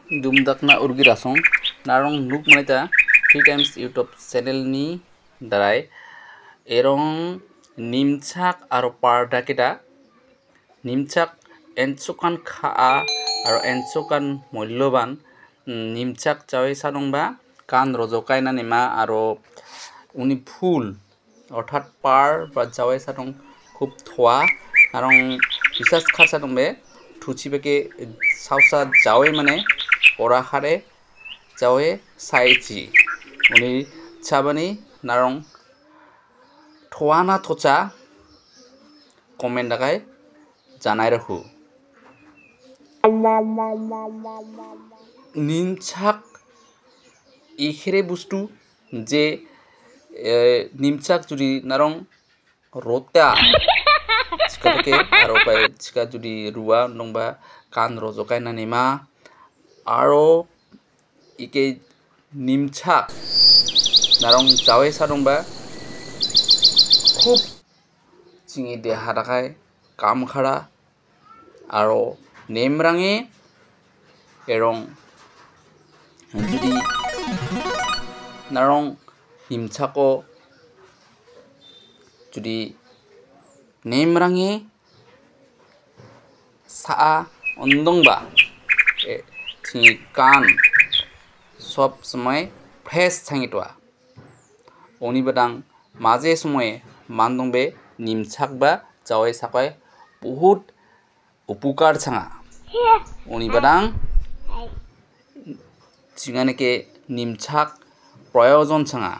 Dumdakna urgi rasong narong nuk manita 3 times YouTube channel ni darai erong nimchak aro parda kita nimchak enchokan khaa aro enchokan molloban nimchak chawi sanongba kan rojokaina nima aro uni ফুল অর্থাৎ পার বা জাওয়াই সাটং খুব থোয়া আরং বিশ্বাস খাসা দংবে থুচিবেকে সাউসা জাওয়াই মানে ওরাখারে জাওয়ে সাইচি উনি চাবানি নারং থোয়া না থোচা comment লাগাই জানাই রাখু নিমছাক ইখেরে বস্তু যে nimchak judi narong rota chikapeke aro pai chika judi ruwa nongba kan rojokai na nima aro ike nimchak narong jawe sadongba khub chingi deha rakai kam khara aro nemrange erong judi narong nimchako judi nemrange saa ondongba thini kan sob সময় fresh থাঙিতোয়া oni badang maje সময়ে mandongbe nimchak ba jawai sakai বহুত উপকার ছাঙা oni badang jinganeke nimchak প্রয়োজন ছাঙা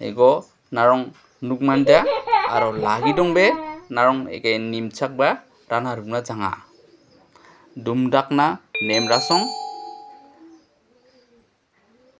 ego narong nukmanda aro lagi dongbe narong eke nimchak ba rana rungna janga dumdakna nemrasong